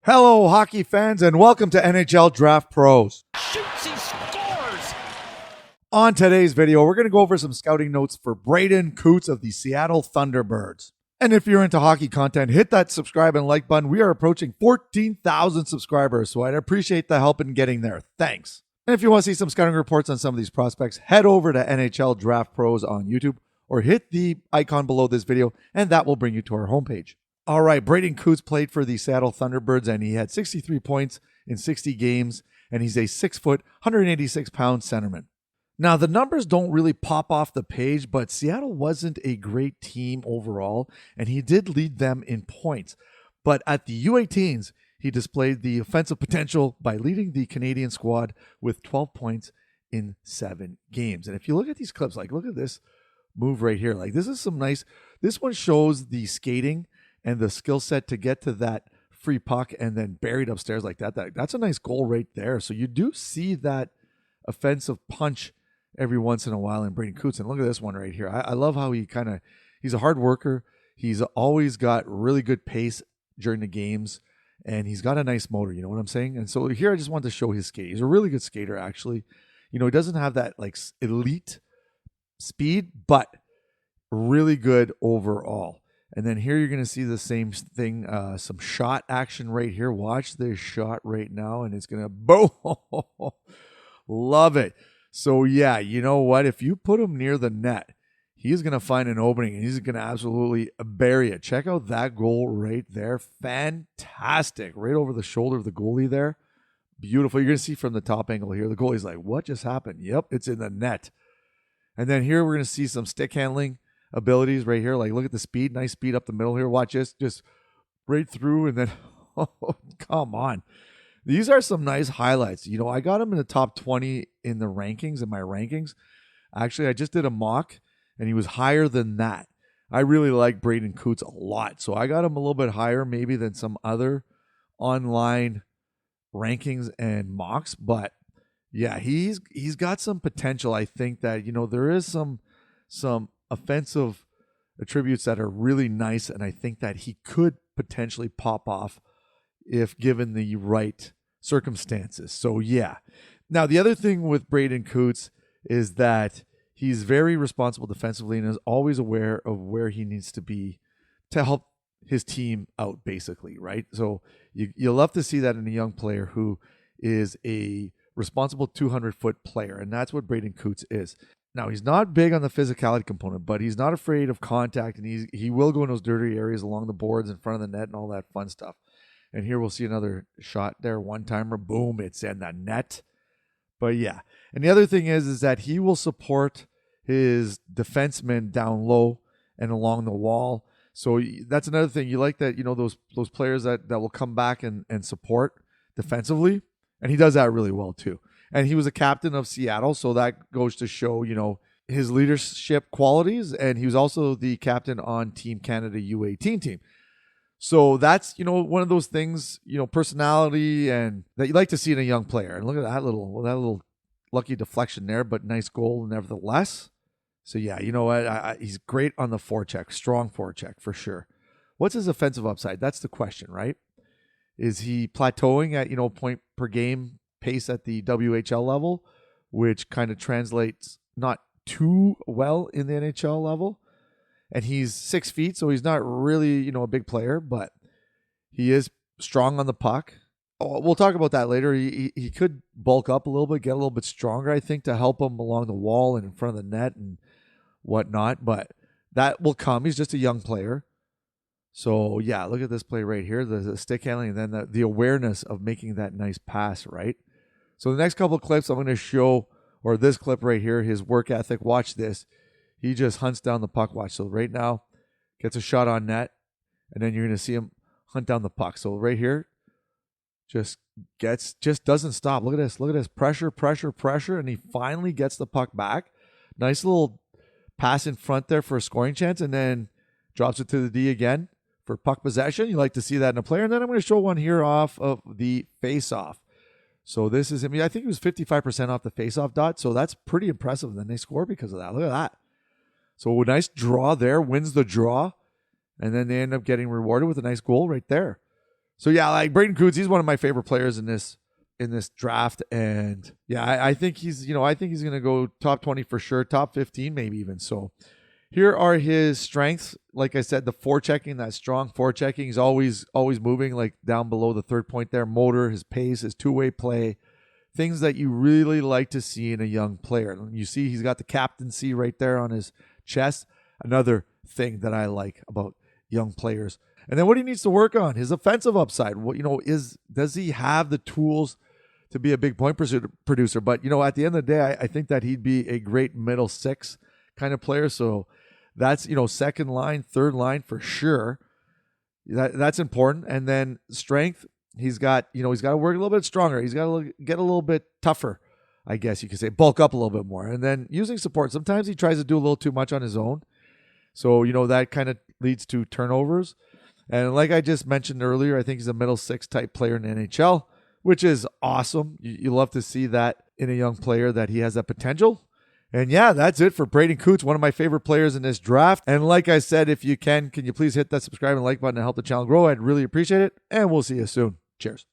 Hello, hockey fans, and welcome to NHL Draft Pros. Shoots, he scores! On today's video, we're going to go over some scouting notes for Braeden Cootes of the Seattle Thunderbirds. And if you're into hockey content, hit that subscribe and like button. We are approaching 14,000 subscribers, so I'd appreciate the help in getting there. Thanks. And if you want to see some scouting reports on some of these prospects, head over to NHL Draft Pros on YouTube or hit the icon below this video, and that will bring you to our homepage. All right, Braeden Cootes played for the Seattle Thunderbirds, and he had 63 points in 60 games, and he's a 6 foot, 186-pound centerman. Now, the numbers don't really pop off the page, but Seattle wasn't a great team overall, and he did lead them in points. But at the U18s, he displayed the offensive potential by leading the Canadian squad with 12 points in 7 games. And if you look at these clips, like look at this move right here. Like this is some nice, this one shows the skating and the skill set to get to that free puck and then buried upstairs like that. That's a nice goal right there. So you do see that offensive punch every once in a while in Braeden Cootes. And look at this one right here. I love how he's a hard worker. He's always got really good pace during the games, and he's got a nice motor. You know what I'm saying? And so here I just wanted to show his skate. He's a really good skater, actually. You know, he doesn't have that like elite speed, but really good overall. And then here you're going to see the same thing, some shot action right here. Watch this shot right now, and it's going to boom. Love it. So, yeah, you know what? If you put him near the net, he's going to find an opening, and he's going to absolutely bury it. Check out that goal right there. Fantastic. Right over the shoulder of the goalie there. Beautiful. You're going to see from the top angle here, the goalie's like, what just happened? Yep, it's in the net. And then here we're going to see some stick handling abilities right here. Like look at the speed, nice speed up the middle here. Watch this, just right through, and then oh, come on. These are some nice highlights. You know, I got him in the top 20 in the rankings, in my rankings. Actually, I just did a mock, and he was higher than that. I really like Braeden Cootes a lot, so I got him a little bit higher maybe than some other online rankings and mocks. But yeah, he's got some potential. I think that, you know, there is some offensive attributes that are really nice, and I think that he could potentially pop off if given the right circumstances. So yeah. Now the other thing with Braeden Cootes is that he's very responsible defensively and is always aware of where he needs to be to help his team out, basically, right? So you'll love to see that in a young player who is a responsible 200-foot player, and that's what Braeden Cootes is. Now, he's not big on the physicality component, but he's not afraid of contact, and he will go in those dirty areas along the boards in front of the net and all that fun stuff. And here we'll see another shot there, one-timer, boom, it's in the net. But yeah, and the other thing is that he will support his defensemen down low and along the wall. So that's another thing. You like that, you know, those players that will come back and support defensively, and he does that really well too. And he was a captain of Seattle, so that goes to show, you know, his leadership qualities. And he was also the captain on Team Canada U18 team. So that's, you know, one of those things, you know, personality and that you like to see in a young player. And look at that little lucky deflection there, but nice goal nevertheless. So yeah, you know what? He's great on the forecheck, strong forecheck for sure. What's his offensive upside? That's the question, right? Is he plateauing at, you know, point per game pace at the WHL level, which kind of translates not too well in the NHL level? And he's 6 feet, so he's not really, you know, a big player, but he is strong on the puck. Oh, we'll talk about that later. He could bulk up a little bit, get a little bit stronger, I think, to help him along the wall and in front of the net and whatnot, but that will come. He's just a young player. So, yeah, look at this play right here, the stick handling, and then the awareness of making that nice pass, right? So the next couple of clips I'm going to show, or this clip right here, his work ethic. Watch this. He just hunts down the puck. Watch. So right now, gets a shot on net, and then you're going to see him hunt down the puck. So right here, just doesn't stop. Look at this. Look at this. Pressure, and he finally gets the puck back. Nice little pass in front there for a scoring chance, and then drops it to the D again for puck possession. You like to see that in a player. And then I'm going to show one here off of the face-off. So this is him. I think he was 55% off the face-off dot. So that's pretty impressive. And then they score because of that. Look at that. So a nice draw there. Wins the draw. And then they end up getting rewarded with a nice goal right there. So yeah, like Braeden Cootes, he's one of my favorite players in this draft. And yeah, I think he's going to go top 20 for sure, top 15 maybe even. So here are his strengths. Like I said, the forechecking, that strong forechecking. He's always moving like down below the third point there. Motor, his pace, his two-way play, things that you really like to see in a young player. You see he's got the captaincy right there on his chest. Another thing that I like about young players. And then what he needs to work on, his offensive upside. What does he have the tools to be a big point producer? But at the end of the day, I think that he'd be a great middle six kind of player. So that's second line, third line for sure. That's important. And then strength, he's got to work a little bit stronger. He's got to get a little bit tougher, I guess you could say, bulk up a little bit more. And then using support. Sometimes he tries to do a little too much on his own. So, that kind of leads to turnovers. And like I just mentioned earlier, I think he's a middle six type player in the NHL, which is awesome. You love to see that in a young player, that he has that potential. And yeah, that's it for Braeden Cootes, one of my favorite players in this draft. And like I said, if you can you please hit that subscribe and like button to help the channel grow? I'd really appreciate it. And we'll see you soon. Cheers.